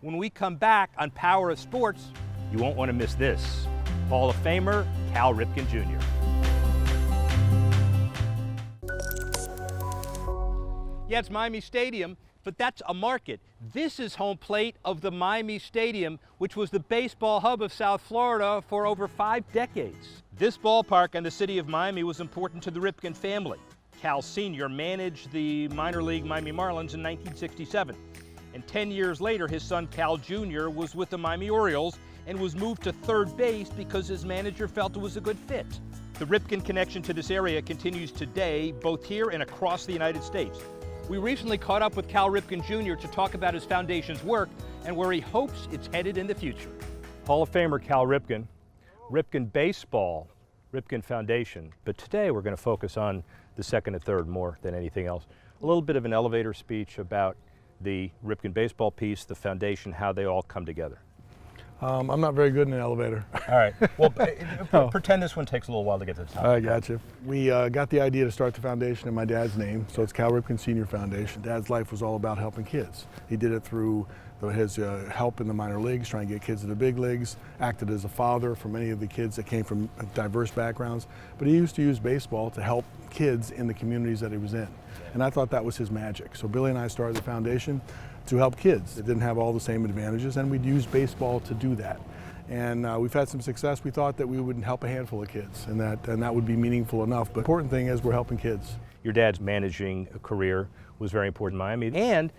When we come back on Power of Sports, you won't want to miss this. Hall of Famer Cal Ripken Jr. Yeah, it's Miami Stadium, but that's a market. This is home plate of the Miami Stadium, which was the baseball hub of South Florida for over 5 decades. This ballpark and the city of Miami was important to the Ripken family. Cal Sr. managed the minor league Miami Marlins in 1967. And 10 years later, his son Cal Jr. was with the Miami Orioles and was moved to third base because his manager felt it was a good fit. The Ripken connection to this area continues today, both here and across the United States. We recently caught up with Cal Ripken Jr. to talk about his foundation's work and where he hopes it's headed in the future. Hall of Famer Cal Ripken, Ripken Baseball, Ripken Foundation. But today we're going to focus on the second and third more than anything else. A little bit of an elevator speech about the Ripken baseball piece, the foundation, how they all come together. I'm not very good in an elevator. All right. Well, pretend this one takes a little while to get to the top. I got you. We got the idea to start the foundation in my dad's name, so it's Cal Ripken Senior Foundation. Dad's life was all about helping kids. He did it through his help in the minor leagues, trying to get kids to the big leagues, acted as a father for many of the kids that came from diverse backgrounds, but he used to use baseball to help kids in the communities that he was in. And I thought that was his magic. So Billy and I started the foundation to help kids that didn't have all the same advantages, and we'd use baseball to do that. And we've had some success. We thought that we would help a handful of kids, and that would be meaningful enough. But the important thing is we're helping kids. Your dad's managing career was very important in Miami, and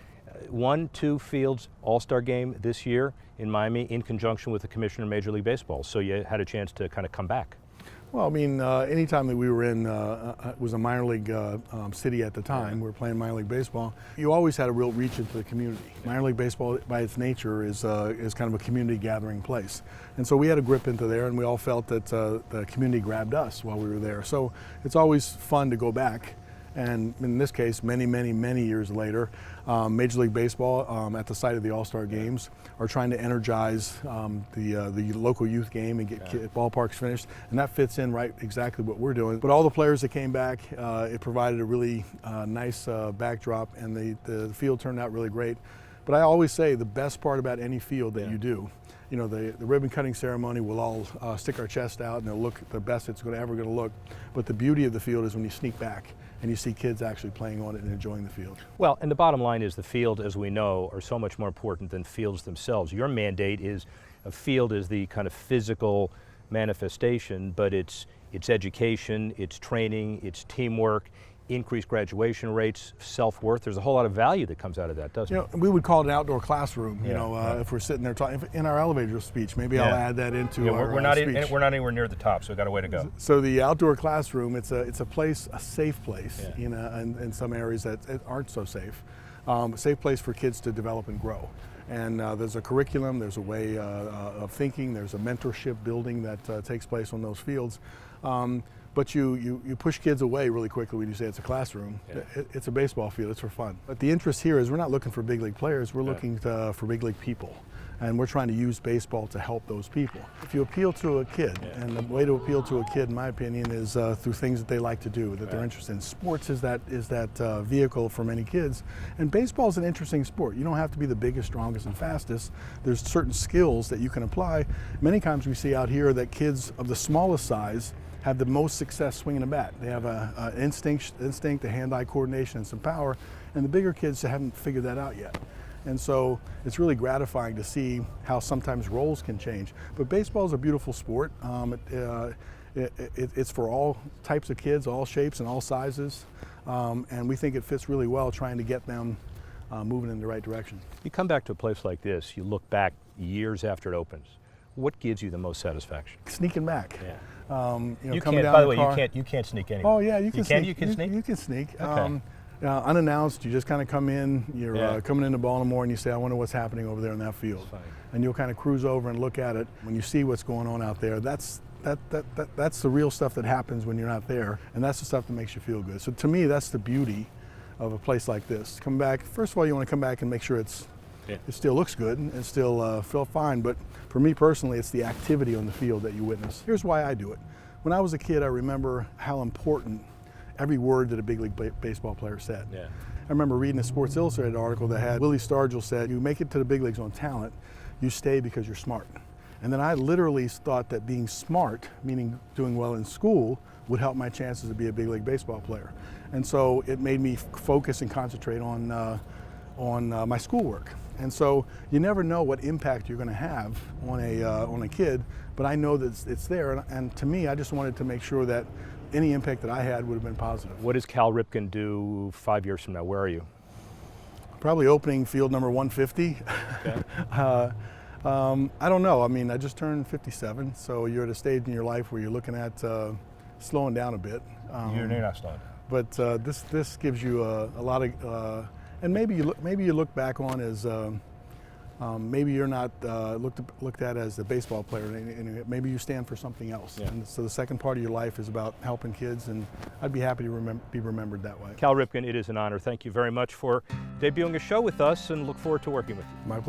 won 2 Fields AllStar Game this year in Miami in conjunction with the commissioner of Major League Baseball. So you had a chance to kind of come back. Well, I mean, anytime that we were in, it was a minor league city at the time, we were playing minor league baseball, you always had a real reach into the community. Minor league baseball, by its nature, is kind of a community gathering place. And so we had a grip into there, and we all felt that the community grabbed us while we were there. So it's always fun to go back. And in this case, many, many, many years later, Major League Baseball, at the site of the AllStar Games, are trying to energize the local youth game and get ballparks finished. And that fits in right exactly what we're doing. But all the players that came back, it provided a really nice backdrop, and the field turned out really great. But I always say the best part about any field that you do, you know, the ribbon cutting ceremony, we'll all stick our chest out and it'll look the best it's ever going to look. But the beauty of the field is when you sneak back and you see kids actually playing on it and enjoying the field. Well, and the bottom line is the field, as we know, are so much more important than fields themselves. Your mandate is a field is the kind of physical manifestation, but it's education, it's training, it's teamwork, increased graduation rates, self-worth. There's a whole lot of value that comes out of that, doesn't it? We would call it an outdoor classroom, if we're sitting there talking. In our elevator speech, maybe I'll add that into our we're not speech. We're not anywhere near the top, so we've got a way to go. So the outdoor classroom, it's a place, a safe place, in some areas that aren't so safe. A safe place for kids to develop and grow. And there's a curriculum, there's a way of thinking, there's a mentorship building that takes place on those fields. But you push kids away really quickly when you say it's a classroom. It's a baseball field, it's for fun. But the interest here is we're not looking for big league players, we're looking for big league people. And we're trying to use baseball to help those people. If you appeal to a kid, and the way to appeal to a kid, in my opinion, is through things that they like to do, that they're interested in. Sports is that vehicle for many kids. And baseball is an interesting sport. You don't have to be the biggest, strongest, and fastest. There's certain skills that you can apply. Many times we see out here that kids of the smallest size have the most success swinging a bat. They have an instinct, a hand-eye coordination, and some power, and the bigger kids haven't figured that out yet. And so it's really gratifying to see how sometimes roles can change. But baseball is a beautiful sport. It's for all types of kids, all shapes and all sizes, and we think it fits really well trying to get them moving in the right direction. You come back to a place like this, you look back years after it opens. What gives you the most satisfaction? Sneaking back. You coming can't, down by the way, car. you can't sneak anywhere. Oh yeah, you can sneak. You can sneak? You can sneak. Okay. Unannounced, you just kind of come in, you're coming into Baltimore and you say, I wonder what's happening over there in that field. And you'll kind of cruise over and look at it. When you see what's going on out there, that's the real stuff that happens when you're not there, and that's the stuff that makes you feel good. So to me, that's the beauty of a place like this. Come back, first of all, you want to come back and make sure it still looks good and still feel fine, but for me personally, it's the activity on the field that you witness. Here's why I do it. When I was a kid, I remember how important every word that a big league baseball player said. remember reading a Sports Illustrated article that had Willie Stargell said, you make it to the big leagues on talent, you stay because you're smart. And then I literally thought that being smart, meaning doing well in school, would help my chances to be a big league baseball player. And so it made me focus and concentrate on my schoolwork. And so you never know what impact you're going to have on a kid, but I know that it's there. And to me, I just wanted to make sure that any impact that I had would have been positive. What does Cal Ripken do 5 years from now? Where are you? Probably opening field number 150. Okay. I don't know. I mean, I just turned 57, so you're at a stage in your life where you're looking at slowing down a bit. You're not slowing down. But this gives you a lot of, and maybe you look back on as maybe you're not looked at as a baseball player. Maybe you stand for something else. Yeah. And so the second part of your life is about helping kids, and I'd be happy to be remembered that way. Cal Ripken, it is an honor. Thank you very much for debuting a show with us, and look forward to working with you. My pleasure.